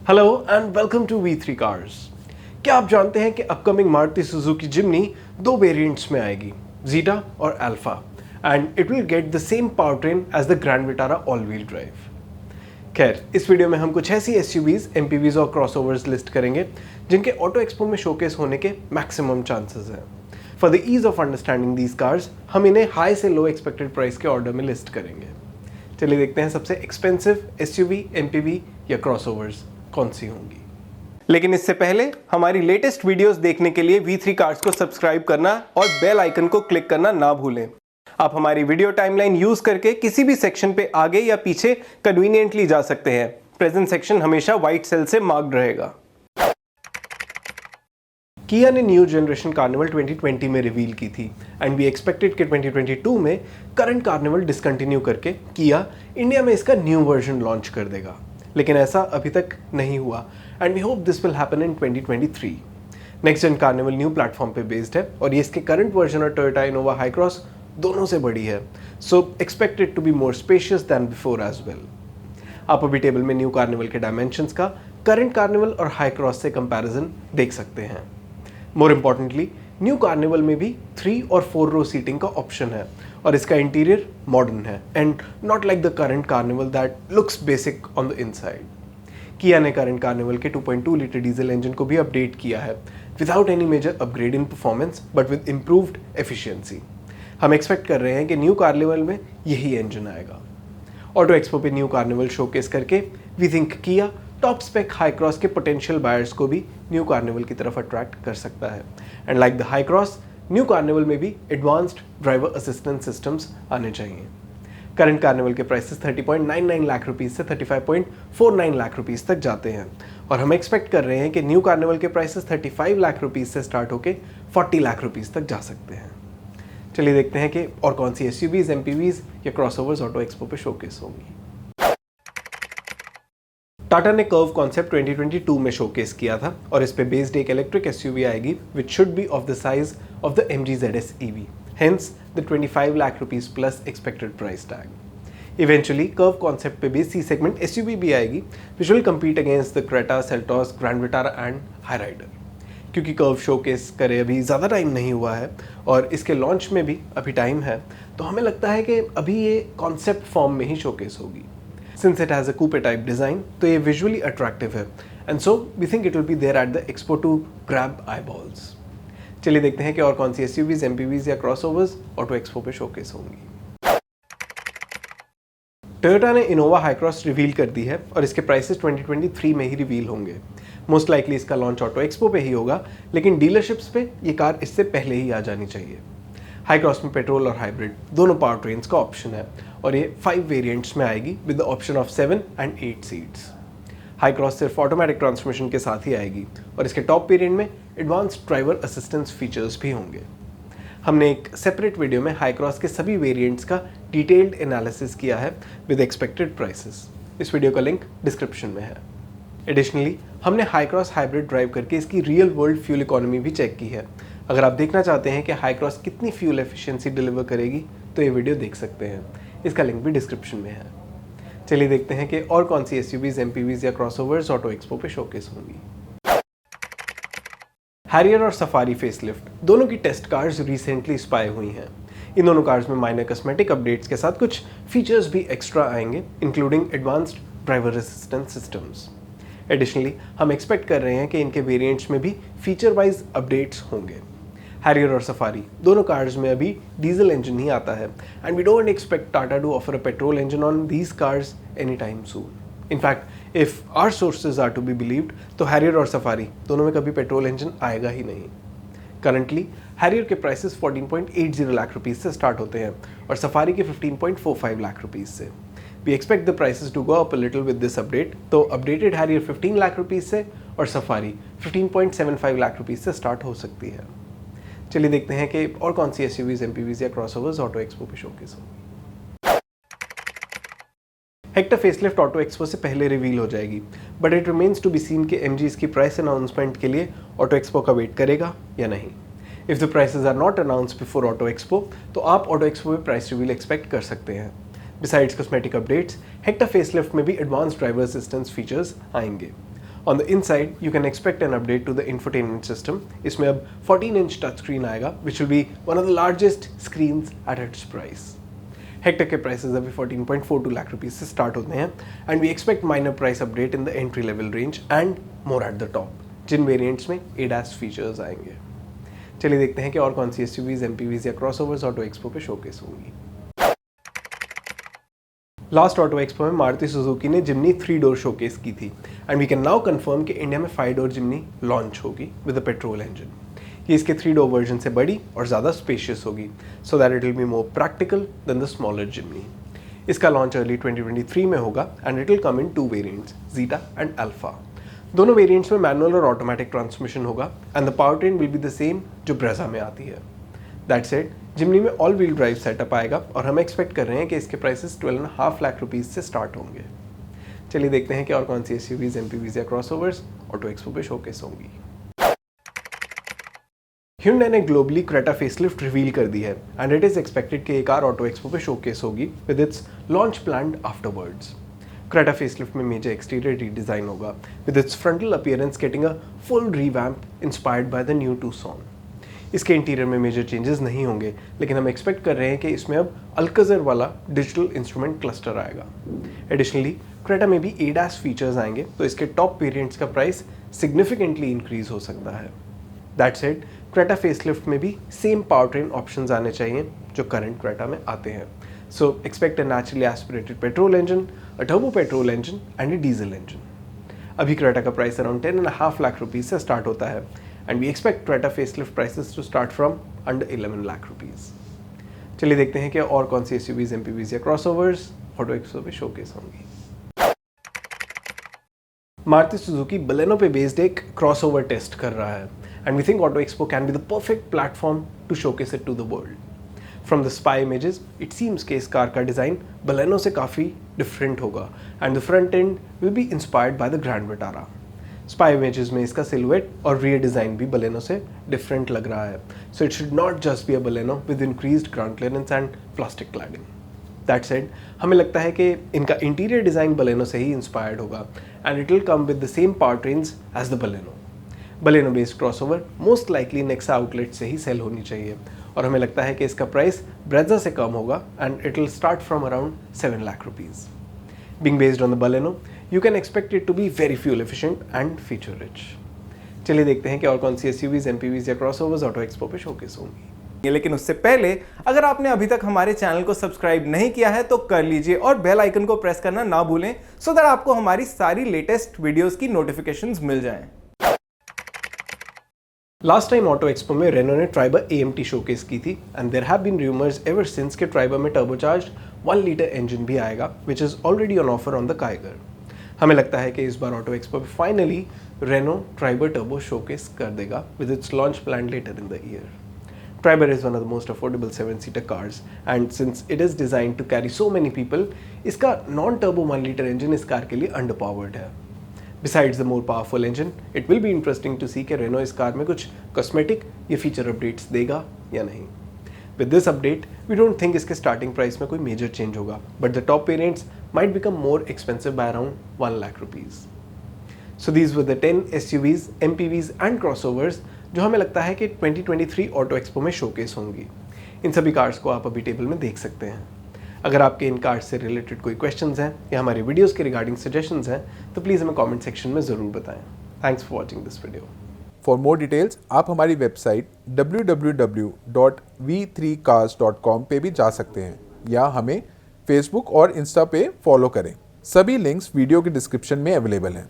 Hello and welcome to V3 cars. क्या आप जानते हैं कि अपकमिंग मारुति सुजुकी जिम्नी दो वेरिएंट्स में आएगी, जीटा और Alpha, and it will get the same power train as the Grand Vitara all wheel drive. खैर, इस वीडियो में हम कुछ ऐसी एसयूवीज, एमपीवीज और क्रॉसओवर्स लिस्ट करेंगे जिनके ऑटो एक्सपो में शोकेस होने के मैक्सिमम चांसेस हैं। For the ease of understanding these cars, हम इन्हें हाई से लो एक्सपेक्टेड प्राइस के ऑर्डर में लिस्ट करेंगे। चलिए देखते हैं सबसे एक्सपेंसिव एसयूवी, एमपीवी या क्रॉसओवर्स कौन सी होंगी। लेकिन इससे पहले हमारी लेटेस्ट वीडियोस देखने के लिए V3 कार्स को सब्सक्राइब करना और बेल आइकन को क्लिक करना ना भूलें। आप हमारी वीडियो टाइमलाइन यूज करके किसी भी सेक्शन पे आगे या पीछे कन्वीनियंटली जा सकते हैं। प्रेजेंट सेक्शन हमेशा व्हाइट सेल से मार्क्ड रहेगा। किया ने न्यू जनरेशन कार्निवल 2020 में रिवील की थी एंड वी एक्सपेक्टेड कि 2022 में करंट कार्निवल डिसकंटिन्यू करके किया इंडिया में इसका न्यू वर्जन लॉन्च कर देगा, लेकिन ऐसा अभी तक नहीं हुआ and we hope this will happen in 2023। Next gen Carnival new platform पे बेस्ड है और ये इसके करंट वर्जन और टोयोटा इनोवा हाई क्रॉस दोनों से बड़ी है, so expected to be more spacious than before as well. आप अभी टेबल में न्यू कार्निवल के डायमेंशंस का करंट कार्निवल और हाई क्रॉस से कंपैरिजन देख सकते हैं। मोर इम्पॉर्टेंटली, न्यू कार्निवल में भी 3 और 4 रो सीटिंग का ऑप्शन है और इसका इंटीरियर मॉडर्न है and not like the current carnival that looks basic on the inside. किया ने करंट कार्निवल के 2.2 लीटर डीजल इंजन को भी अपडेट किया है without any major upgrade in performance but with improved efficiency. हम एक्सपेक्ट कर रहे हैं कि न्यू कार्निवल में यही इंजन आएगा। ऑटो एक्सपो पे न्यू कार्निवल शोकेस करके वी थिंक किया टॉप स्पेक हाई क्रॉस के पोटेंशियल बायर्स को भी न्यू कार्निवल की तरफ अट्रैक्ट कर सकता है and like the high cross, new carnival में भी एडवांस्ड ड्राइवर असिस्टेंस सिस्टम्स आने चाहिए। करंट कार्निवल के प्राइसेस 30.99 लाख रुपीस से 35.49 लाख रुपीस तक जाते हैं और हम एक्सपेक्ट कर रहे हैं कि न्यू कार्निवल के प्राइसेस 35 लाख रुपीस से स्टार्ट होकर 40 लाख रुपीस तक जा सकते हैं। चलिए देखते हैं कि और कौन सी एसयूवीज, एमपीवीज या क्रॉसओवर्स ऑटो एक्सपो पे शोकेस होंगी। टाटा ने कर्व कॉन्सेप्ट 2022 में शोकेस किया था और इस पे बेस्ड एक इलेक्ट्रिक एसयूवी आएगी which should be of the size of the MG ZS EV, hence the 25 lakh rupees plus expected price tag. Eventually, curve concept पे बेस्ड C सेगमेंट एसयूवी भी आएगी which will compete against the Creta, Seltos, Grand Vitara and Hyryder. क्योंकि curve showcase करे अभी ज़्यादा time नहीं हुआ है और इसके लॉन्च में भी अभी टाइम है, तो हमें लगता है कि अभी ये कॉन्सेप्ट फॉर्म में ही शोकेस होगी। Since it has a coupe type design, तो ये visually attractive है and so we think it will be there at the expo to grab eyeballs. चलिए देखते हैं कि और कौन सी एसयूवीज, एमपीवीज या क्रॉसओवर्स ऑटो एक्सपो पे शोकेस होंगी। टोयोटा ने इनोवा हाई क्रॉस रिवील कर दी है और इसके प्राइसेस 2023 में ही रिवील होंगे। मोस्ट लाइकली इसका लॉन्च ऑटो एक्सपो पे ही होगा, लेकिन डीलरशिप्स पे ये कार इससे पहले ही आ जानी चाहिए। हाई क्रॉस में पेट्रोल और हाइब्रिड दोनों पावर ट्रेन्स का ऑप्शन है और ये 5 वेरिएंट्स में आएगी with the option of 7 and 8 seats. High cross सिर्फ ऑटोमेटिक ट्रांसमिशन के साथ ही आएगी और इसके टॉप वेरिएंट में एडवांस्ड ड्राइवर असिस्टेंस फीचर्स भी होंगे। हमने एक सेपरेट वीडियो में हाई क्रॉस के सभी वेरिएंट्स का डिटेल्ड एनालिसिस किया है विद एक्सपेक्टेड प्राइसेस। इस वीडियो का लिंक डिस्क्रिप्शन में है। एडिशनली, हमने हाई क्रॉस हाइब्रिड ड्राइव करके इसकी रियल वर्ल्ड फ्यूल इकोनॉमी भी चेक की है। अगर आप देखना चाहते हैं कि हाई क्रॉस कितनी फ्यूल एफिशिएंसी डिलीवर करेगी तो ये वीडियो देख सकते हैं, इसका लिंक भी डिस्क्रिप्शन में है। चलिए देखते हैं कि और कौन सी एसयूवीज, एमपीवीज या क्रॉसओवर्स ऑटो एक्सपो पे शोकेस होंगी। हैरियर और सफारी फेसलिफ्ट दोनों की टेस्ट कार्स रिसेंटली स्पाई हुई हैं। इन दोनों कार्स में माइनर कॉस्मेटिक अपडेट्स के साथ कुछ फीचर्स भी एक्स्ट्रा आएंगे, including advanced driver assistance systems. Additionally, हम एक्सपेक्ट कर रहे हैं कि इनके वेरिएंट्स में भी फीचर वाइज अपडेट्स होंगे। हैरियर और सफारी दोनों कार्स में अभी डीजल इंजन ही आता है and we don't expect Tata to offer a petrol engine on these cars any time soon. In fact if our sources are to be believed, तो Harrier और सफारी दोनों में कभी पेट्रोल इंजन आएगा ही नहीं। करंटली हैरियर के प्राइसेस 14.80 लाख रुपीज से start होते हैं और सफारी के 15.45 लाख रुपीज से। We expect the prices to go up a little with this update, तो अपडेटेड हैरियर 15 लाख रुपीज से और सफारी 15.75 लाख रुपीज से स्टार्ट हो सकती है। चलिए देखते हैं कि और कौन सी एसयूवीज, एमपीवीज या क्रॉसओवर्स ऑटो एक्सपो पे शोकेस होंगी। हेक्टर फेसलिफ्ट ऑटो एक्सपो से पहले रिवील हो जाएगी, but it remains to be seen कि MG इसकी प्राइस अनाउंसमेंट के लिए ऑटो एक्सपो का वेट करेगा या नहीं। If the prices are not announced before Auto Expo, तो आप ऑटो एक्सपो में प्राइस रिवील एक्सपेक्ट कर सकते हैं। Besides cosmetic updates, Hector facelift में भी एडवांस ड्राइवर असिस्टेंस फीचर्स आएंगे। On the inside you can expect an update to the infotainment system. इसमें अब 14 इंच टच स्क्रीन आएगा which will be one of the largest screens at its price. Hector के prices अभी 14.42 lakh rupees से start होते हैं and we expect minor price update in the entry level range and more at the top, जिन variants में ADAS features आएंगे। चलिए देखते हैं कि और कौन सी SUVs, MPVs या क्रॉसओवर्स ऑटो एक्सपो पे शोकेस होंगी। लास्ट ऑटो एक्सपो में मारुति सुजुकी ने जिमनी 3 डोर शोकेस की थी and we can now confirm कि इंडिया में 5 डोर जिमनी लॉन्च होगी विद अ पेट्रोल इंजन। ये इसके 3 डोर वर्जन से बड़ी और ज़्यादा स्पेशियस होगी so that it will be more practical than the smaller Jimny. इसका लॉन्च अर्ली 2023 में होगा and it will come in 2 variants, zeta and alpha. दोनों वेरिएंट्स में मैनुअल और ऑटोमेटिक ट्रांसमिशन होगा and the power train will be the same जो Brezza में आती है। दैट सेड, जिमनी में ऑल व्हील ड्राइव सेटअप आएगा और हम एक्सपेक्ट कर रहे हैं कि इसके प्राइसेस 12.5 लाख रुपीज़ से स्टार्ट होंगे। चलिए देखते हैं कि और कौन सी SUVs, MPVs या क्रॉसओवर्स ऑटो एक्सपो पे शोकेस होंगी। Hyundai ने ग्लोबली क्रेटा फेसलिफ्ट रिवील कर दी है एंड इट इज एक्सपेक्टेड कि एक कार ऑटो एक्सपो पे शोकेस होगी with its launch planned afterwards. Creta facelift में मेजर एक्सटीरियर रीडिज़ाइन होगा with its frontal appearance getting a full revamp inspired by the new Tucson. इसके interior में major changes नहीं होंगे, लेकिन हम एक्सपेक्ट कर रहे हैं कि इसमें अब अल्कज़र वाला डिजिटल इंस्ट्रूमेंट क्लस्टर आएगा। एडिशनली क्रेटा में भी ADAS फीचर्स आएंगे तो इसके टॉप वेरिएंट्स का प्राइस सिग्निफिकेंटली इंक्रीज हो सकता है। दैट सेड, क्रेटा फेसलिफ्ट में भी सेम पावर ट्रेन ऑप्शंस आने चाहिए जो करंट क्रेटा में आते हैं। So expect a naturally aspirated petrol engine, a turbo petrol engine and a diesel engine. अभी क्रेटा का प्राइस अराउंड 10.5 लाख रुपीज़ से स्टार्ट होता है and we expect Creta facelift prices to start from under 11 lakh rupees. चलिए देखते हैं कि और कौन सी SUVs, MPVs या क्रॉसओवर्स ऑटो एक्सपो पे शोकेस होंगी। मारुति सुजुकी बलेनो पे बेस्ड एक क्रॉसओवर टेस्ट कर रहा है and we think Auto Expo can be the perfect platform to showcase it to the world. From the spy images it seems कि इस car का डिज़ाइन बलेनो से काफ़ी डिफरेंट होगा and the front end will be inspired by the Grand Vitara. Spy images में इसका silhouette और rear design भी बलेनो से डिफरेंट लग रहा है, so it should not just be a Baleno with increased ground clearance and plastic cladding. That said, हमें लगता है कि इनका इंटीरियर डिज़ाइन बलेनो से ही इंस्पायर्ड होगा and it will come with the same power trains as the Baleno. Baleno based crossover most likely Nexa outlet से ही cell होनी चाहिए और हमें लगता है कि इसका प्राइस ब्रेजा से कम होगा and it will start from around 7 lakh rupees. Being based on the Baleno, you can expect it to be very fuel efficient and feature rich. चलिए देखते हैं कि और कौन सी SUVs, MPVs या क्रॉसओवर्स ऑटो एक्सपो पे शोकेस होंगी। लेकिन उससे पहले अगर आपने अभी तक हमारे चैनल को सब्सक्राइब नहीं किया है तो कर लीजिए और बेल आइकन को प्रेस करना ना भूलें सो दैट आपको हमारी सारी लेटेस्ट वीडियोस की नोटिफिकेशंस मिल जाएं। लास्ट टाइम ऑटो एक्सपो में रेनो ने ट्राइबर AMT शोकेस की थी and there have been rumours ever since के ट्राइबर में टर्बोचार्ज्ड 1 लीटर इंजन भी आएगा which is already on offer on the Kiger. हमें लगता है कि इस बार ऑटो एक्सपो में finally Renault Triber turbo showcase कर देगा with its launch plan later in the year. Triber is one of the most affordable seven seater cars and since it is design to carry so many people, इसका non turbo 1 litre engine इस car के लिए under powered है। Besides the more powerful engine, it will be interesting to see कि Reno इस car में कुछ cosmetic या फीचर अपडेट्स देगा या नहीं। With this update, we don't think इसके स्टार्टिंग प्राइस में कोई मेजर चेंज होगा, but the top variants might become more expensive by around 1 lakh rupees. So these were the 10 SUVs, MPVs and crossovers जो हमें लगता है कि 2023 ऑटो एक्सपो में शोकेस होंगी। इन सभी कार्स को आप अभी टेबल में देख सकते हैं। अगर आपके इन कार्ड्स से रिलेटेड कोई क्वेश्चंस हैं या हमारी वीडियोस के रिगार्डिंग सजेशंस हैं तो प्लीज़ हमें कमेंट सेक्शन में ज़रूर बताएं। Thanks for watching this video. For more details आप हमारी वेबसाइट www.v3cars.com पे भी जा सकते हैं या हमें फेसबुक और इंस्टा पे फॉलो करें। सभी लिंक्स वीडियो के डिस्क्रिप्शन में अवेलेबल हैं।